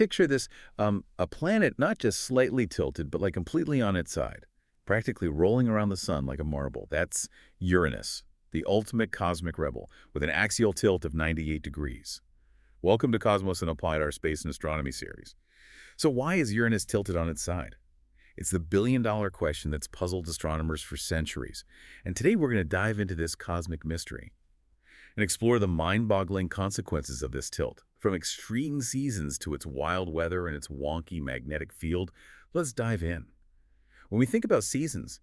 picture this, a planet not just slightly tilted, but like completely on its side, practically rolling around the sun like a marble. That's Uranus, the ultimate cosmic rebel, with an axial tilt of 98 degrees. Welcome to Cosmos and Applied, our space and astronomy series. So why is Uranus tilted on its side? It's the billion-dollar question that's puzzled astronomers for centuries. And today we're going to dive into this cosmic mystery and explore the mind-boggling consequences of this tilt. From extreme seasons to its wild weather and its wonky magnetic field, let's dive in. When we think about seasons,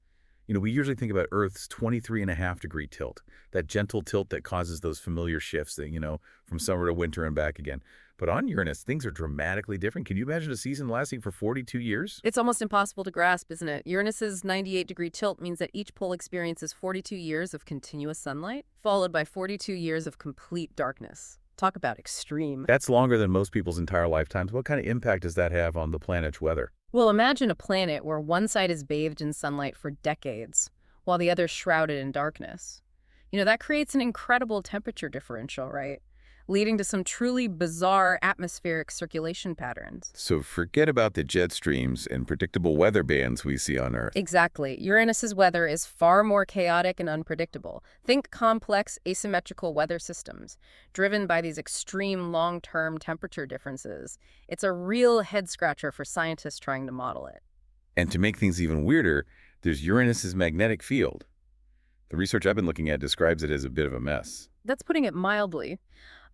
we usually think about Earth's 23.5-degree tilt, that gentle tilt that causes those familiar shifts that, from summer to winter and back again. But on Uranus, things are dramatically different. Can you imagine a season lasting for 42 years? It's almost impossible to grasp, isn't it? Uranus's 98-degree tilt means that each pole experiences 42 years of continuous sunlight, followed by 42 years of complete darkness. Talk about extreme. That's longer than most people's entire lifetimes. What kind of impact does that have on the planet's weather? Well, imagine a planet where one side is bathed in sunlight for decades, while the other is shrouded in darkness. That creates an incredible temperature differential, right? Leading to some truly bizarre atmospheric circulation patterns. So forget about the jet streams and predictable weather bands we see on Earth. Exactly. Uranus's weather is far more chaotic and unpredictable. Think complex asymmetrical weather systems, driven by these extreme long-term temperature differences. It's a real head-scratcher for scientists trying to model it. And to make things even weirder, there's Uranus's magnetic field. The research I've been looking at describes it as a bit of a mess. That's putting it mildly.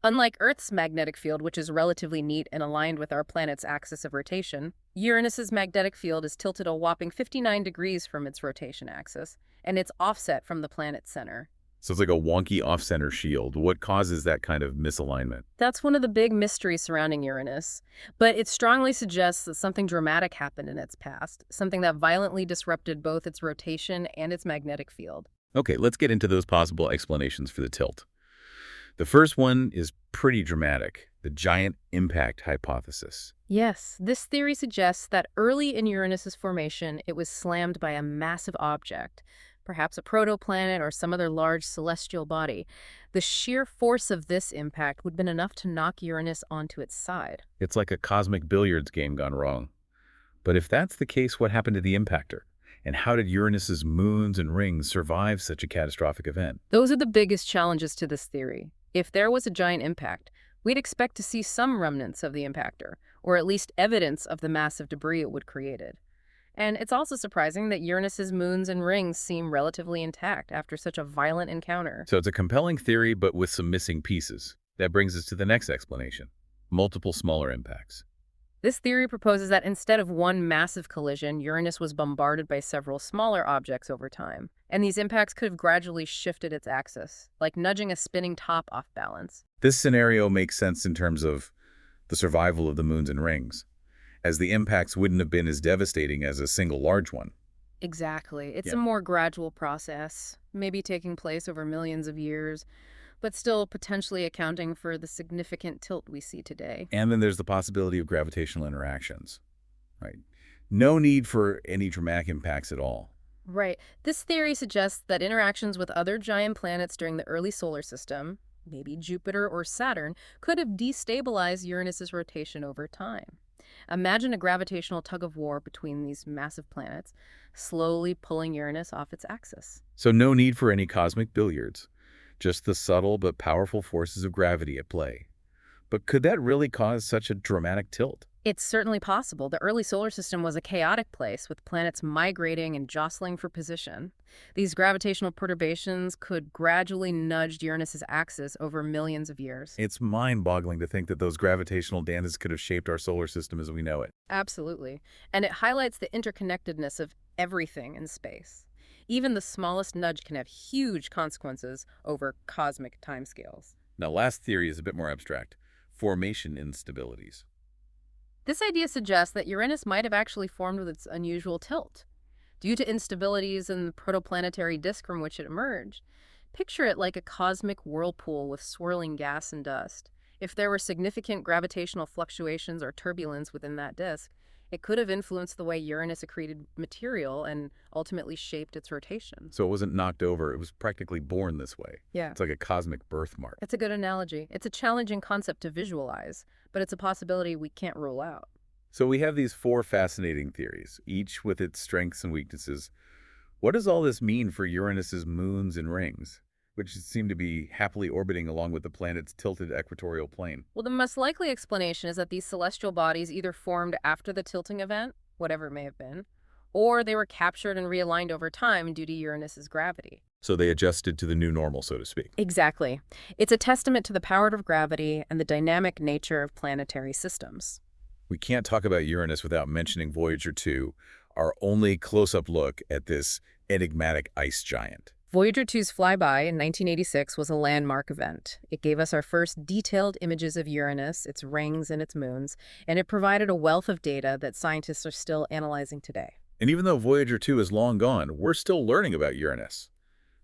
Unlike Earth's magnetic field, which is relatively neat and aligned with our planet's axis of rotation, Uranus's magnetic field is tilted a whopping 59 degrees from its rotation axis, and it's offset from the planet's center. So it's like a wonky off-center shield. What causes that kind of misalignment? That's one of the big mysteries surrounding Uranus, but it strongly suggests that something dramatic happened in its past, something that violently disrupted both its rotation and its magnetic field. Okay, let's get into those possible explanations for the tilt. The first one is pretty dramatic, the giant impact hypothesis. Yes, this theory suggests that early in Uranus's formation, it was slammed by a massive object, perhaps a protoplanet or some other large celestial body. The sheer force of this impact would have been enough to knock Uranus onto its side. It's like a cosmic billiards game gone wrong. But if that's the case, what happened to the impactor? And how did Uranus's moons and rings survive such a catastrophic event? Those are the biggest challenges to this theory. If there was a giant impact, we'd expect to see some remnants of the impactor, or at least evidence of the massive debris it would created. And it's also surprising that Uranus's moons and rings seem relatively intact after such a violent encounter. So it's a compelling theory, but with some missing pieces. That brings us to the next explanation: multiple smaller impacts. This theory proposes that instead of one massive collision, Uranus was bombarded by several smaller objects over time, and these impacts could have gradually shifted its axis, like nudging a spinning top off balance. This scenario makes sense in terms of the survival of the moons and rings, as the impacts wouldn't have been as devastating as a single large one. Exactly. It's Yeah. a more gradual process, maybe taking place over millions of years, but still potentially accounting for the significant tilt we see today. And then there's the possibility of gravitational interactions, right? No need for any dramatic impacts at all. Right. This theory suggests that interactions with other giant planets during the early solar system, maybe Jupiter or Saturn, could have destabilized Uranus's rotation over time. Imagine a gravitational tug-of-war between these massive planets, slowly pulling Uranus off its axis. So no need for any cosmic billiards, just the subtle but powerful forces of gravity at play. But could that really cause such a dramatic tilt? It's certainly possible. The early solar system was a chaotic place with planets migrating and jostling for position. These gravitational perturbations could gradually nudge Uranus's axis over millions of years. It's mind-boggling to think that those gravitational dances could have shaped our solar system as we know it. Absolutely. And it highlights the interconnectedness of everything in space. Even the smallest nudge can have huge consequences over cosmic timescales. Now, last theory is a bit more abstract: formation instabilities. This idea suggests that Uranus might have actually formed with its unusual tilt, due to instabilities in the protoplanetary disk from which it emerged. Picture it like a cosmic whirlpool with swirling gas and dust. If there were significant gravitational fluctuations or turbulence within that disk, It could have influenced the way Uranus accreted material and ultimately shaped its rotation. So it wasn't knocked over, it was practically born this way. Yeah. It's like a cosmic birthmark. It's a good analogy. It's a challenging concept to visualize, but it's a possibility we can't rule out. So we have these four fascinating theories, each with its strengths and weaknesses. What does all this mean for Uranus's moons and rings, which seem to be happily orbiting along with the planet's tilted equatorial plane? Well, the most likely explanation is that these celestial bodies either formed after the tilting event, whatever it may have been, or they were captured and realigned over time due to Uranus's gravity. So they adjusted to the new normal, so to speak. Exactly. It's a testament to the power of gravity and the dynamic nature of planetary systems. We can't talk about Uranus without mentioning Voyager 2, our only close-up look at this enigmatic ice giant. Voyager 2's flyby in 1986 was a landmark event. It gave us our first detailed images of Uranus, its rings, and its moons, and it provided a wealth of data that scientists are still analyzing today. And even though Voyager 2 is long gone, we're still learning about Uranus.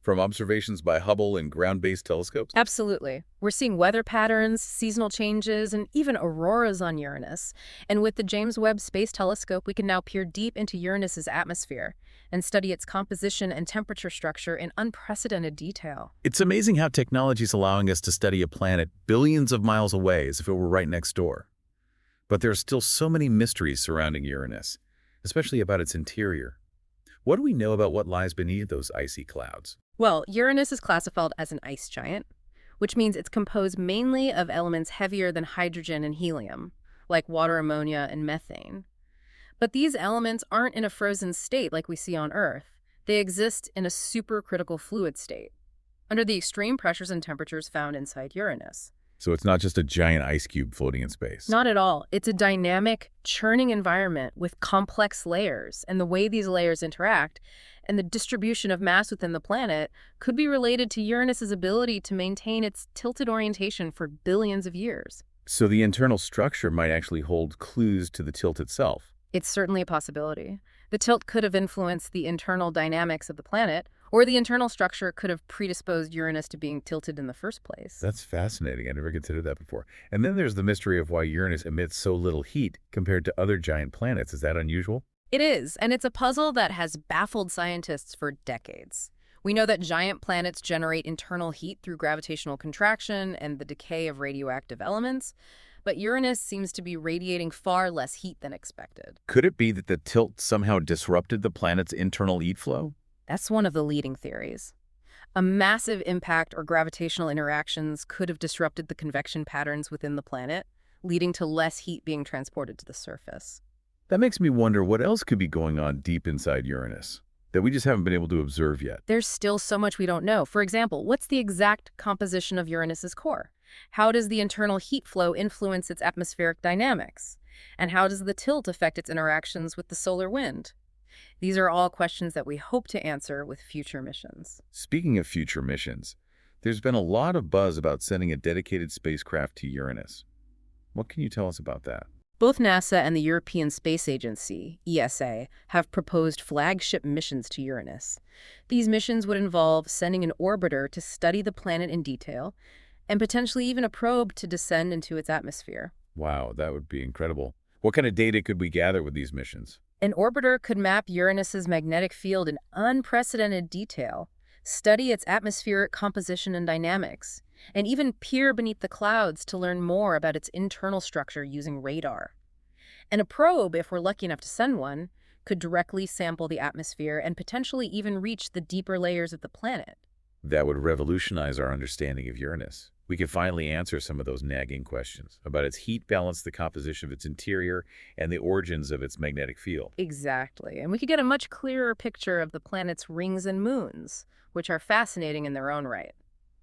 From observations by Hubble and ground-based telescopes? Absolutely. We're seeing weather patterns, seasonal changes, and even auroras on Uranus. And with the James Webb Space Telescope, we can now peer deep into Uranus's atmosphere and study its composition and temperature structure in unprecedented detail. It's amazing how technology is allowing us to study a planet billions of miles away as if it were right next door. But there are still so many mysteries surrounding Uranus, especially about its interior. What do we know about what lies beneath those icy clouds? Well, Uranus is classified as an ice giant, which means it's composed mainly of elements heavier than hydrogen and helium, like water, ammonia, and methane. But these elements aren't in a frozen state like we see on Earth. They exist in a supercritical fluid state, under the extreme pressures and temperatures found inside Uranus. So it's not just a giant ice cube floating in space. Not at all. It's a dynamic, churning environment with complex layers, and the way these layers interact and the distribution of mass within the planet could be related to Uranus's ability to maintain its tilted orientation for billions of years. So the internal structure might actually hold clues to the tilt itself. It's certainly a possibility. The tilt could have influenced the internal dynamics of the planet, or the internal structure could have predisposed Uranus to being tilted in the first place. That's fascinating. I never considered that before. And then there's the mystery of why Uranus emits so little heat compared to other giant planets. Is that unusual? It is, and it's a puzzle that has baffled scientists for decades. We know that giant planets generate internal heat through gravitational contraction and the decay of radioactive elements, but Uranus seems to be radiating far less heat than expected. Could it be that the tilt somehow disrupted the planet's internal heat flow? That's one of the leading theories. A massive impact or gravitational interactions could have disrupted the convection patterns within the planet, leading to less heat being transported to the surface. That makes me wonder what else could be going on deep inside Uranus that we just haven't been able to observe yet. There's still so much we don't know. For example, what's the exact composition of Uranus's core? How does the internal heat flow influence its atmospheric dynamics? And how does the tilt affect its interactions with the solar wind? These are all questions that we hope to answer with future missions. Speaking of future missions, there's been a lot of buzz about sending a dedicated spacecraft to Uranus. What can you tell us about that? Both NASA and the European Space Agency, ESA, have proposed flagship missions to Uranus. These missions would involve sending an orbiter to study the planet in detail, and potentially even a probe to descend into its atmosphere. Wow, that would be incredible. What kind of data could we gather with these missions? An orbiter could map Uranus's magnetic field in unprecedented detail, study its atmospheric composition and dynamics, and even peer beneath the clouds to learn more about its internal structure using radar. And a probe, if we're lucky enough to send one, could directly sample the atmosphere and potentially even reach the deeper layers of the planet. That would revolutionize our understanding of Uranus. We could finally answer some of those nagging questions about its heat balance, the composition of its interior, and the origins of its magnetic field. Exactly. And we could get a much clearer picture of the planet's rings and moons, which are fascinating in their own right.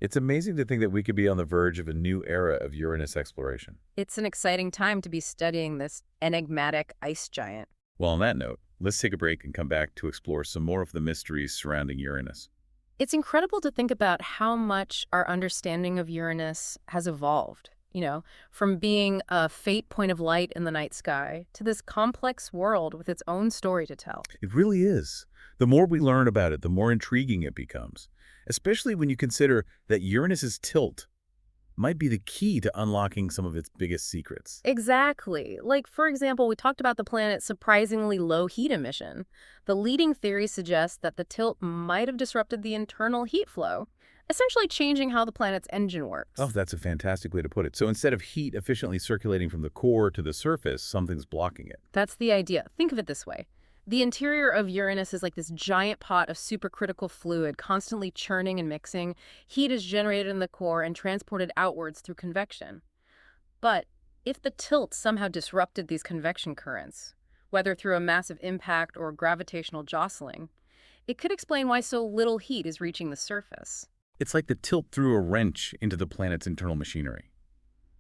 It's amazing to think that we could be on the verge of a new era of Uranus exploration. It's an exciting time to be studying this enigmatic ice giant. Well, on that note, let's take a break and come back to explore some more of the mysteries surrounding Uranus. It's incredible to think about how much our understanding of Uranus has evolved, from being a faint point of light in the night sky to this complex world with its own story to tell. It really is. The more we learn about it, the more intriguing it becomes, especially when you consider that Uranus's tilt might be the key to unlocking some of its biggest secrets. Exactly. Like, for example, we talked about the planet's surprisingly low heat emission. The leading theory suggests that the tilt might have disrupted the internal heat flow, essentially changing how the planet's engine Oh, works. that's a fantastic way to put it. So instead of heat efficiently circulating from the core to the surface, something's blocking it. That's the idea. Think of it this way. The interior of Uranus is like this giant pot of supercritical fluid constantly churning and mixing. Heat is generated in the core and transported outwards through convection. But if the tilt somehow disrupted these convection currents, whether through a massive impact or gravitational jostling, it could explain why so little heat is reaching the surface. It's like the tilt threw a wrench into the planet's internal machinery.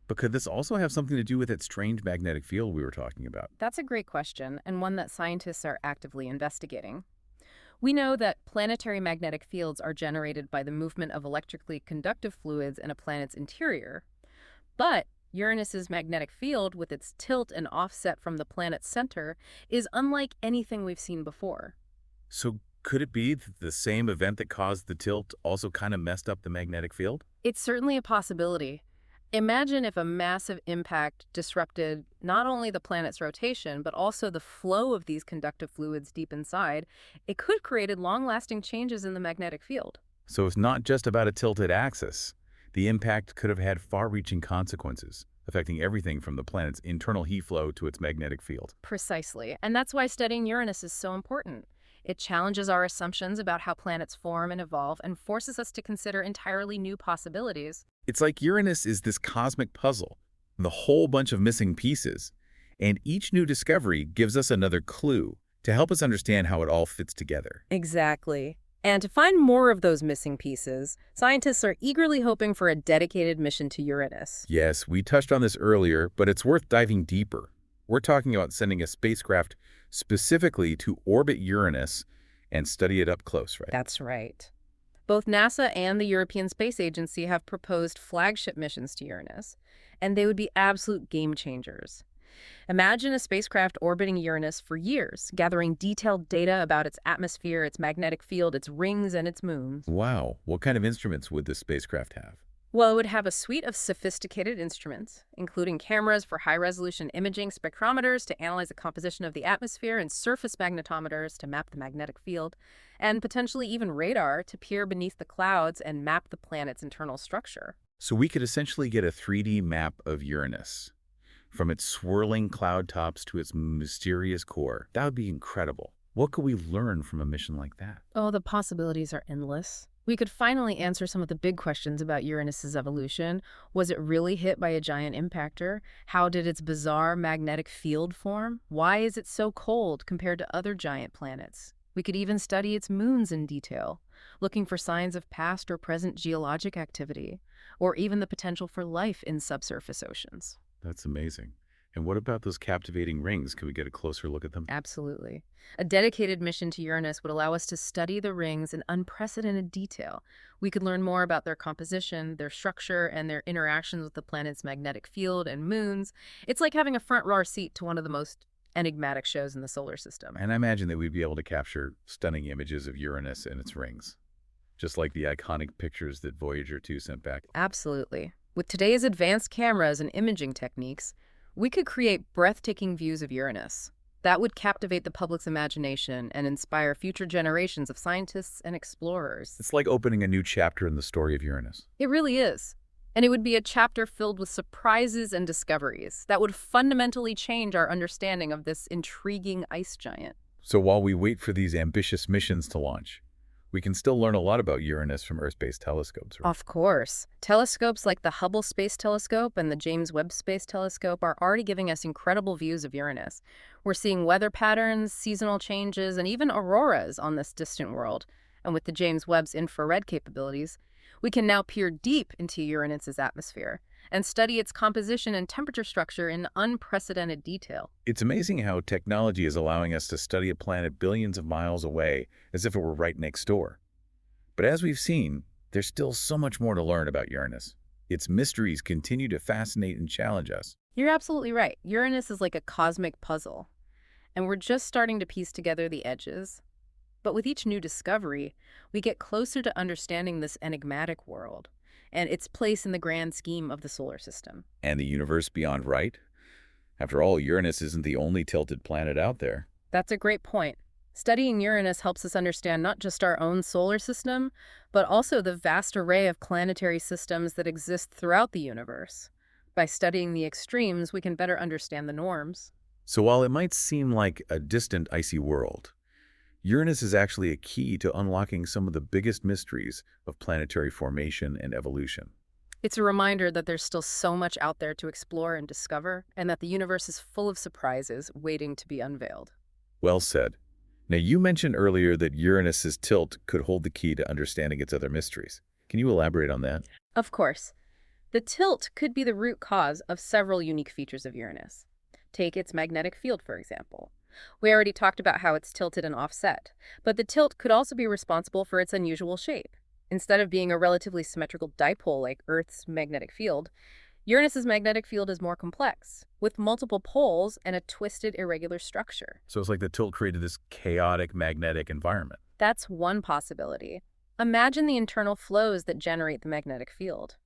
But could this also have something to do with that strange magnetic field we were talking about? That's a great question, and one that scientists are actively investigating. We know that planetary magnetic fields are generated by the movement of electrically conductive fluids in a planet's interior. But Uranus's magnetic field, with its tilt and offset from the planet's center, is unlike anything we've seen before. So could it be that the same event that caused the tilt also kind of messed up the magnetic field? It's certainly a possibility. Imagine if a massive impact disrupted not only the planet's rotation, but also the flow of these conductive fluids deep inside. It could have created long-lasting changes in the magnetic field. So it's not just about a tilted axis. The impact could have had far-reaching consequences, affecting everything from the planet's internal heat flow to its magnetic field. Precisely. And that's why studying Uranus is so important. It challenges our assumptions about how planets form and evolve and forces us to consider entirely new possibilities. It's like Uranus is this cosmic puzzle, with a whole bunch of missing pieces, and each new discovery gives us another clue to help us understand how it all fits together. Exactly. And to find more of those missing pieces, scientists are eagerly hoping for a dedicated mission to Uranus. Yes, we touched on this earlier, but it's worth diving deeper. We're talking about sending a spacecraft specifically to orbit Uranus and study it up close, right? That's right. Both NASA and the European Space Agency have proposed flagship missions to Uranus, and they would be absolute game changers. Imagine a spacecraft orbiting Uranus for years, gathering detailed data about its atmosphere, its magnetic field, its rings, and its moons. Wow, what kind of instruments would this spacecraft have? Well, it would have a suite of sophisticated instruments, including cameras for high-resolution imaging, spectrometers to analyze the composition of the atmosphere, and surface magnetometers to map the magnetic field, and potentially even radar to peer beneath the clouds and map the planet's internal structure. So we could essentially get a 3D map of Uranus, from its swirling cloud tops to its mysterious core. That would be incredible. What could we learn from a mission like that? Oh, the possibilities are endless. We could finally answer some of the big questions about Uranus's evolution. Was it really hit by a giant impactor? How did its bizarre magnetic field form? Why is it so cold compared to other giant planets? We could even study its moons in detail, looking for signs of past or present geologic activity, or even the potential for life in subsurface oceans. That's amazing. And what about those captivating rings? Can we get a closer look at them? Absolutely. A dedicated mission to Uranus would allow us to study the rings in unprecedented detail. We could learn more about their composition, their structure, and their interactions with the planet's magnetic field and moons. It's like having a front row seat to one of the most enigmatic shows in the solar system. And I imagine that we'd be able to capture stunning images of Uranus and its rings, just like the iconic pictures that Voyager 2 sent back. Absolutely. With today's advanced cameras and imaging techniques, we could create breathtaking views of Uranus. That would captivate the public's imagination and inspire future generations of scientists and explorers. It's like opening a new chapter in the story of Uranus. It really is. And it would be a chapter filled with surprises and discoveries that would fundamentally change our understanding of this intriguing ice giant. So while we wait for these ambitious missions to launch, we can still learn a lot about Uranus from Earth-based telescopes, right? Of course. Telescopes like the Hubble Space Telescope and the James Webb Space Telescope are already giving us incredible views of Uranus. We're seeing weather patterns, seasonal changes, and even auroras on this distant world. And with the James Webb's infrared capabilities, we can now peer deep into Uranus's atmosphere and study its composition and temperature structure in unprecedented detail. It's amazing how technology is allowing us to study a planet billions of miles away as if it were right next door. But as we've seen, there's still so much more to learn about Uranus. Its mysteries continue to fascinate and challenge us. You're absolutely right. Uranus is like a cosmic puzzle, and we're just starting to piece together the edges. But with each new discovery, we get closer to understanding this enigmatic world. and its place in the grand scheme of the solar system. And the universe beyond, right? After all, Uranus isn't the only tilted planet out there. That's a great point. Studying Uranus helps us understand not just our own solar system, but also the vast array of planetary systems that exist throughout the universe. By studying the extremes, we can better understand the norms. So while it might seem like a distant icy world, Uranus is actually a key to unlocking some of the biggest mysteries of planetary formation and evolution. It's a reminder that there's still so much out there to explore and discover, and that the universe is full of surprises waiting to be unveiled. Well said. Now, you mentioned earlier that Uranus's tilt could hold the key to understanding its other mysteries. Can you elaborate on that? Of course, the tilt could be the root cause of several unique features of Uranus. Take its magnetic field, for example. We already talked about how it's tilted and offset, but the tilt could also be responsible for its unusual shape. Instead of being a relatively symmetrical dipole like Earth's magnetic field, Uranus's magnetic field is more complex, with multiple poles and a twisted, irregular structure. So it's like the tilt created this chaotic magnetic environment. That's one possibility. Imagine the internal flows that generate the magnetic field,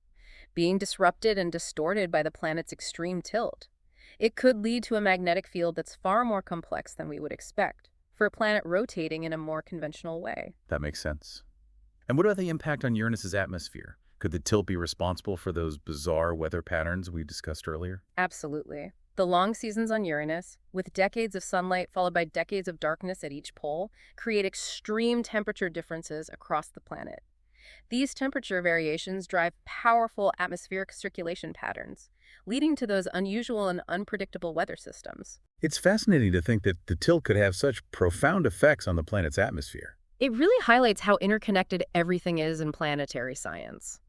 being disrupted and distorted by the planet's extreme tilt. It could lead to a magnetic field that's far more complex than we would expect, for a planet rotating in a more conventional way. That makes sense. And what about the impact on Uranus's atmosphere? Could the tilt be responsible for those bizarre weather patterns we discussed earlier? Absolutely. The long seasons on Uranus, with decades of sunlight followed by decades of darkness at each pole, create extreme temperature differences across the planet. These temperature variations drive powerful atmospheric circulation patterns, leading to those unusual and unpredictable weather systems. It's fascinating to think that the tilt could have such profound effects on the planet's atmosphere. It really highlights how interconnected everything is in planetary science.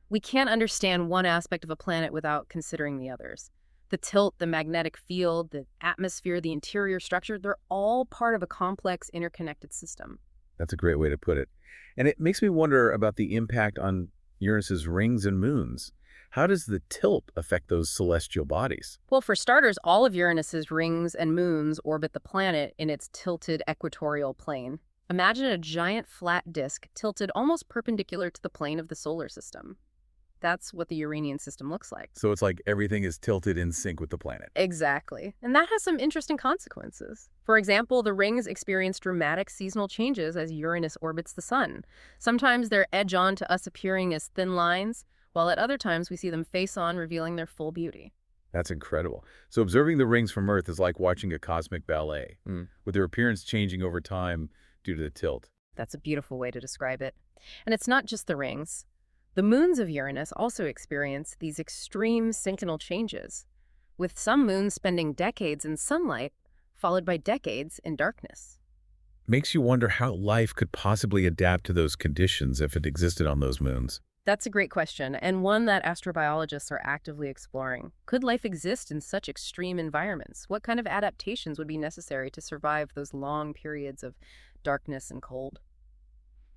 We can't understand one aspect of a planet without considering the others. The tilt, the magnetic field, the atmosphere, the interior structure, they're all part of a complex, interconnected system. That's a great way to put it. And it makes me wonder about the impact on Uranus's rings and moons. How does the tilt affect those celestial bodies? Well, for starters, all of Uranus's rings and moons orbit the planet in its tilted equatorial plane. Imagine a giant flat disk tilted almost perpendicular to the plane of the solar system. That's what the Uranian system looks like. So it's like everything is tilted in sync with the planet. Exactly. And that has some interesting consequences. For example, the rings experience dramatic seasonal changes as Uranus orbits the sun. Sometimes they're edge-on to us, appearing as thin lines, while at other times we see them face-on, revealing their full beauty. That's incredible. So observing the rings from Earth is like watching a cosmic ballet, with their appearance changing over time due to the tilt. That's a beautiful way to describe it. And it's not just the rings. The moons of Uranus also experience these extreme synclinal changes, with some moons spending decades in sunlight, followed by decades in darkness. Makes you wonder how life could possibly adapt to those conditions if it existed on those moons. That's a great question, and one that astrobiologists are actively exploring. Could life exist in such extreme environments? What kind of adaptations would be necessary to survive those long periods of darkness and cold?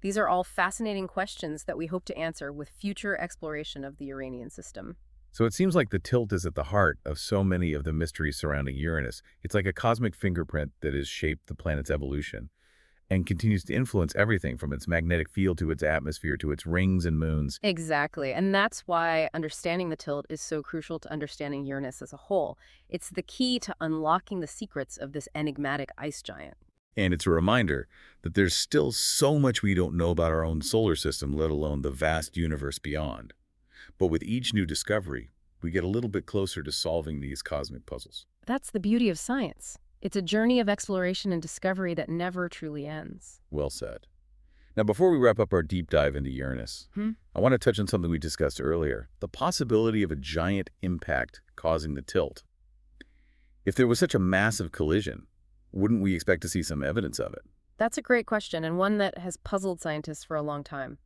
These are all fascinating questions that we hope to answer with future exploration of the Uranian system. So it seems like the tilt is at the heart of so many of the mysteries surrounding Uranus. It's like a cosmic fingerprint that has shaped the planet's evolution and continues to influence everything from its magnetic field to its atmosphere to its rings and moons. Exactly, and that's why understanding the tilt is so crucial to understanding Uranus as a whole. It's the key to unlocking the secrets of this enigmatic ice giant. And it's a reminder that there's still so much we don't know about our own solar system, let alone the vast universe beyond. But with each new discovery, we get a little bit closer to solving these cosmic puzzles. That's the beauty of science. It's a journey of exploration and discovery that never truly ends. Well said. Now, before we wrap up our deep dive into Uranus, I want to touch on something we discussed earlier, the possibility of a giant impact causing the tilt. If there was such a massive collision, wouldn't we expect to see some evidence of it? That's a great question, and one that has puzzled scientists for a long time.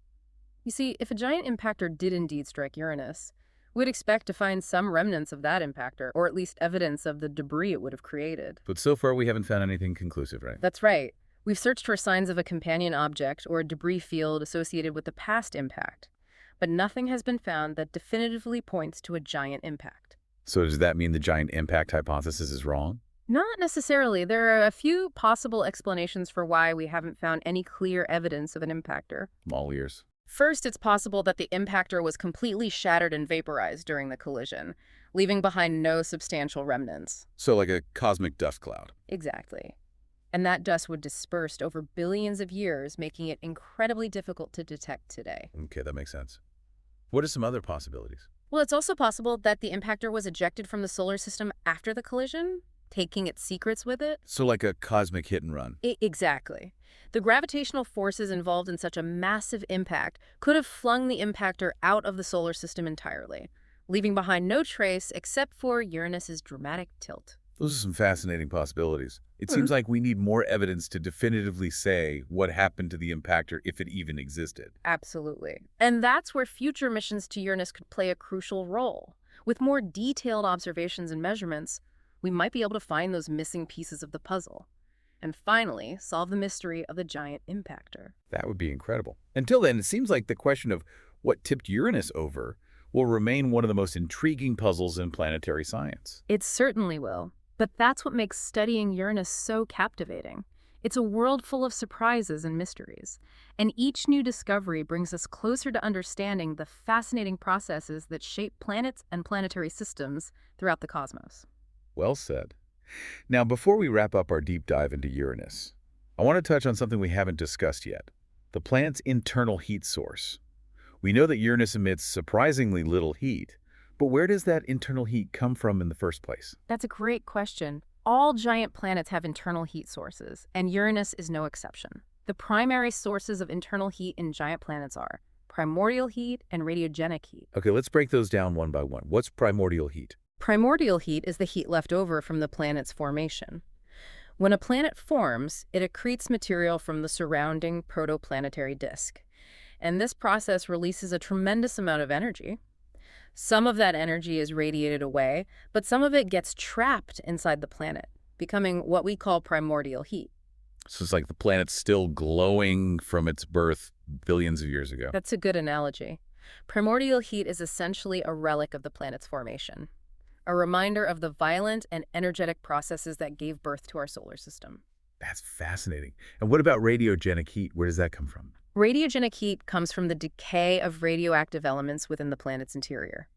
You see, if a giant impactor did indeed strike Uranus, we'd expect to find some remnants of that impactor, or at least evidence of the debris it would have created. But so far we haven't found anything conclusive, right? That's right. We've searched for signs of a companion object or a debris field associated with the past impact, but nothing has been found that definitively points to a giant impact. So does that mean the giant impact hypothesis is wrong? Not necessarily. There are a few possible explanations for why we haven't found any clear evidence of an impactor. I'm all ears. First, it's possible that the impactor was completely shattered and vaporized during the collision, leaving behind no substantial remnants. So like a cosmic dust cloud. Exactly. And that dust would disperse over billions of years, making it incredibly difficult to detect today. Okay, that makes sense. What are some other possibilities? Well, it's also possible that the impactor was ejected from the solar system after the collision, taking its secrets with it. So like a cosmic hit and run. Exactly. The gravitational forces involved in such a massive impact could have flung the impactor out of the solar system entirely, leaving behind no trace except for Uranus's dramatic tilt. Those are some fascinating possibilities. It seems like we need more evidence to definitively say what happened to the impactor if it even existed. Absolutely. And that's where future missions to Uranus could play a crucial role. With more detailed observations and measurements, we might be able to find those missing pieces of the puzzle. And finally, solve the mystery of the giant impactor. That would be incredible. Until then, it seems like the question of what tipped Uranus over will remain one of the most intriguing puzzles in planetary science. It certainly will. But that's what makes studying Uranus so captivating. It's a world full of surprises and mysteries. And each new discovery brings us closer to understanding the fascinating processes that shape planets and planetary systems throughout the cosmos. Well said. Now, before we wrap up our deep dive into Uranus, I want to touch on something we haven't discussed yet, the planet's internal heat source. We know that Uranus emits surprisingly little heat, but where does that internal heat come from in the first place? That's a great question. All giant planets have internal heat sources, and Uranus is no exception. The primary sources of internal heat in giant planets are primordial heat and radiogenic heat. Okay, let's break those down one by one. What's primordial heat? Primordial heat is the heat left over from the planet's formation. When a planet forms, it accretes material from the surrounding protoplanetary disk. And this process releases a tremendous amount of energy. Some of that energy is radiated away, but some of it gets trapped inside the planet, becoming what we call primordial heat. So it's like the planet's still glowing from its birth billions of years ago. That's a good analogy. Primordial heat is essentially a relic of the planet's formation, a reminder of the violent and energetic processes that gave birth to our solar system. That's fascinating. And what about radiogenic heat? Where does that come from? Radiogenic heat comes from the decay of radioactive elements within the planet's interior.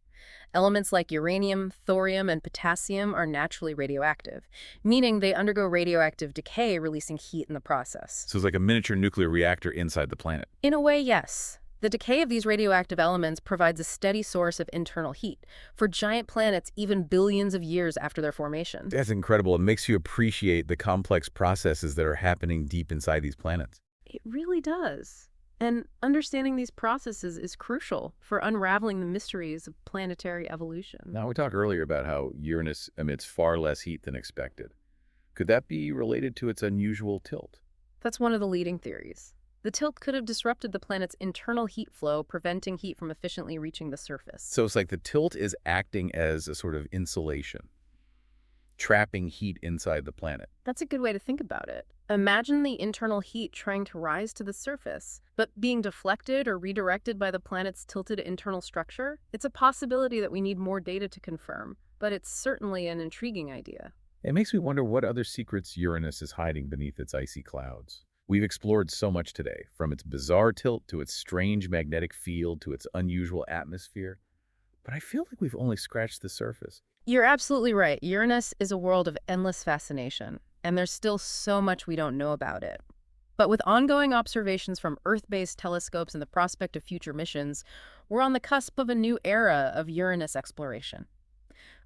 Elements like uranium, thorium, and potassium are naturally radioactive, meaning they undergo radioactive decay, releasing heat in the process. So it's like a miniature nuclear reactor inside the planet. In a way, yes. The decay of these radioactive elements provides a steady source of internal heat for giant planets even billions of years after their formation. That's incredible. It makes you appreciate the complex processes that are happening deep inside these planets. It really does. And understanding these processes is crucial for unraveling the mysteries of planetary evolution. Now, we talked earlier about how Uranus emits far less heat than expected. Could that be related to its unusual tilt? That's one of the leading theories. The tilt could have disrupted the planet's internal heat flow, preventing heat from efficiently reaching the surface. So it's like the tilt is acting as a sort of insulation, trapping heat inside the planet. That's a good way to think about it. Imagine the internal heat trying to rise to the surface, but being deflected or redirected by the planet's tilted internal structure. It's a possibility that we need more data to confirm, but it's certainly an intriguing idea. It makes me wonder what other secrets Uranus is hiding beneath its icy clouds. We've explored so much today, from its bizarre tilt to its strange magnetic field to its unusual atmosphere. But I feel like we've only scratched the surface. You're absolutely right. Uranus is a world of endless fascination, and there's still so much we don't know about it. But with ongoing observations from Earth-based telescopes and the prospect of future missions, we're on the cusp of a new era of Uranus exploration.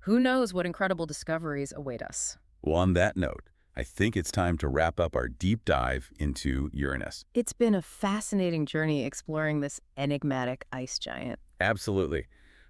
Who knows what incredible discoveries await us? Well, on that note, I think it's time to wrap up our deep dive into Uranus. It's been a fascinating journey exploring this enigmatic ice giant. Absolutely.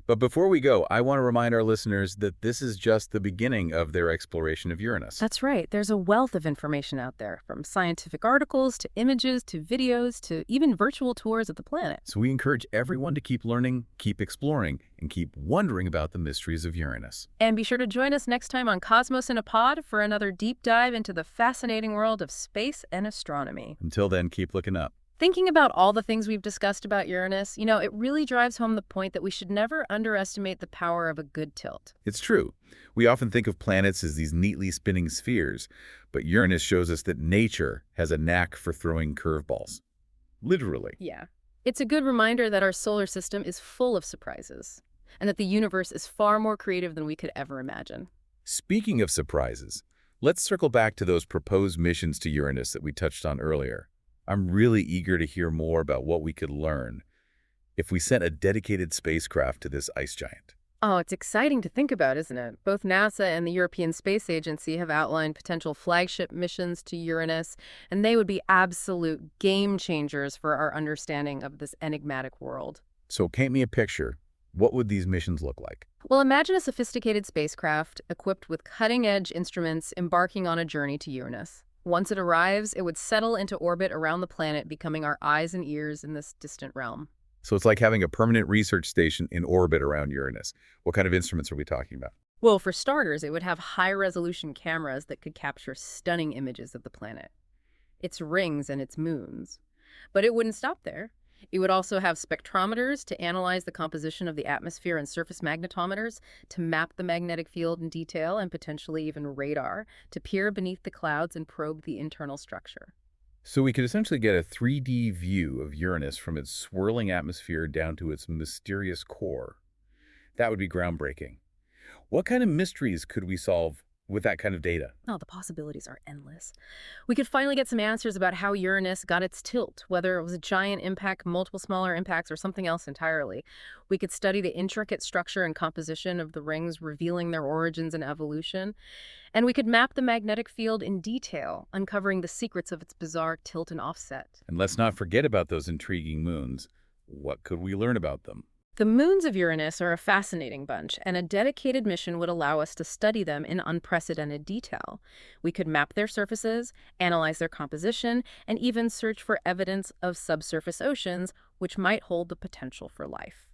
But before we go, I want to remind our listeners that this is just the beginning of their exploration of Uranus. That's right. There's a wealth of information out there, from scientific articles to images to videos to even virtual tours of the planet. So we encourage everyone to keep learning, keep exploring, and keep wondering about the mysteries of Uranus. And be sure to join us next time on Cosmos in a Pod for another deep dive into the fascinating world of space and astronomy. Until then, keep looking up. Thinking about all the things we've discussed about Uranus, it really drives home the point that we should never underestimate the power of a good tilt. It's true. We often think of planets as these neatly spinning spheres, but Uranus shows us that nature has a knack for throwing curveballs. Literally. Yeah. It's a good reminder that our solar system is full of surprises, and that the universe is far more creative than we could ever imagine. Speaking of surprises, let's circle back to those proposed missions to Uranus that we touched on earlier. I'm really eager to hear more about what we could learn if we sent a dedicated spacecraft to this ice giant. Oh, it's exciting to think about, isn't it? Both NASA and the European Space Agency have outlined potential flagship missions to Uranus, and they would be absolute game changers for our understanding of this enigmatic world. So paint me a picture. What would these missions look like? Well, imagine a sophisticated spacecraft equipped with cutting-edge instruments embarking on a journey to Uranus. Once it arrives, it would settle into orbit around the planet, becoming our eyes and ears in this distant realm. So it's like having a permanent research station in orbit around Uranus. What kind of instruments are we talking about? Well, for starters, it would have high-resolution cameras that could capture stunning images of the planet, its rings and its moons. But it wouldn't stop there. It would also have spectrometers to analyze the composition of the atmosphere and surface magnetometers to map the magnetic field in detail, and potentially even radar to peer beneath the clouds and probe the internal structure. So we could essentially get a 3D view of Uranus from its swirling atmosphere down to its mysterious core. That would be groundbreaking. What kind of mysteries could we solve with that kind of data? Oh, the possibilities are endless. We could finally get some answers about how Uranus got its tilt, whether it was a giant impact, multiple smaller impacts, or something else entirely. We could study the intricate structure and composition of the rings, revealing their origins and evolution. And we could map the magnetic field in detail, uncovering the secrets of its bizarre tilt and offset. And let's not forget about those intriguing moons. What could we learn about them? The moons of Uranus are a fascinating bunch, and a dedicated mission would allow us to study them in unprecedented detail. We could map their surfaces, analyze their composition, and even search for evidence of subsurface oceans, which might hold the potential for life.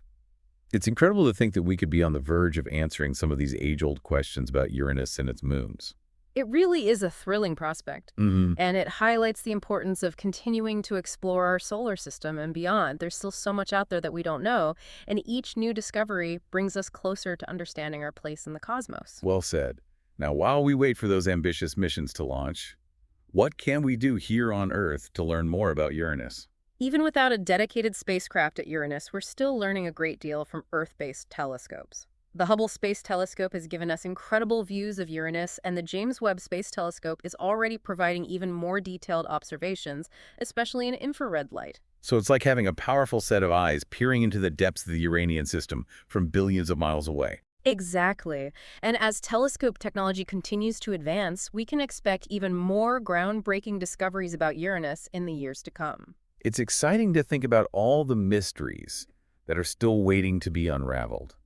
It's incredible to think that we could be on the verge of answering some of these age-old questions about Uranus and its moons. It really is a thrilling prospect, Mm-hmm. and it highlights the importance of continuing to explore our solar system and beyond. There's still so much out there that we don't know, and each new discovery brings us closer to understanding our place in the cosmos. Well said. Now, while we wait for those ambitious missions to launch, what can we do here on Earth to learn more about Uranus? Even without a dedicated spacecraft at Uranus, we're still learning a great deal from Earth-based telescopes. The Hubble Space Telescope has given us incredible views of Uranus, and the James Webb Space Telescope is already providing even more detailed observations, especially in infrared light. So it's like having a powerful set of eyes peering into the depths of the Uranian system from billions of miles away. Exactly. And as telescope technology continues to advance, we can expect even more groundbreaking discoveries about Uranus in the years to come. It's exciting to think about all the mysteries that are still waiting to be unraveled.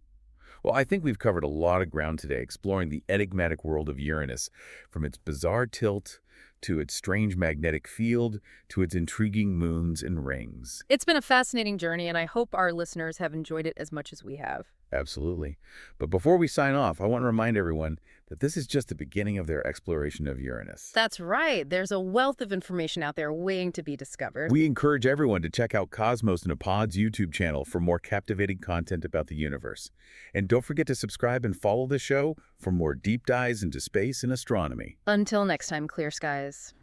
Well, I think we've covered a lot of ground today exploring the enigmatic world of Uranus, from its bizarre tilt to its strange magnetic field to its intriguing moons and rings. It's been a fascinating journey, and I hope our listeners have enjoyed it as much as we have. Absolutely. But before we sign off, I want to remind everyone that this is just the beginning of their exploration of Uranus. That's right. There's a wealth of information out there waiting to be discovered. We encourage everyone to check out Cosmos in a Pod's YouTube channel for more captivating content about the universe. And don't forget to subscribe and follow the show for more deep dives into space and astronomy. Until next time, clear skies.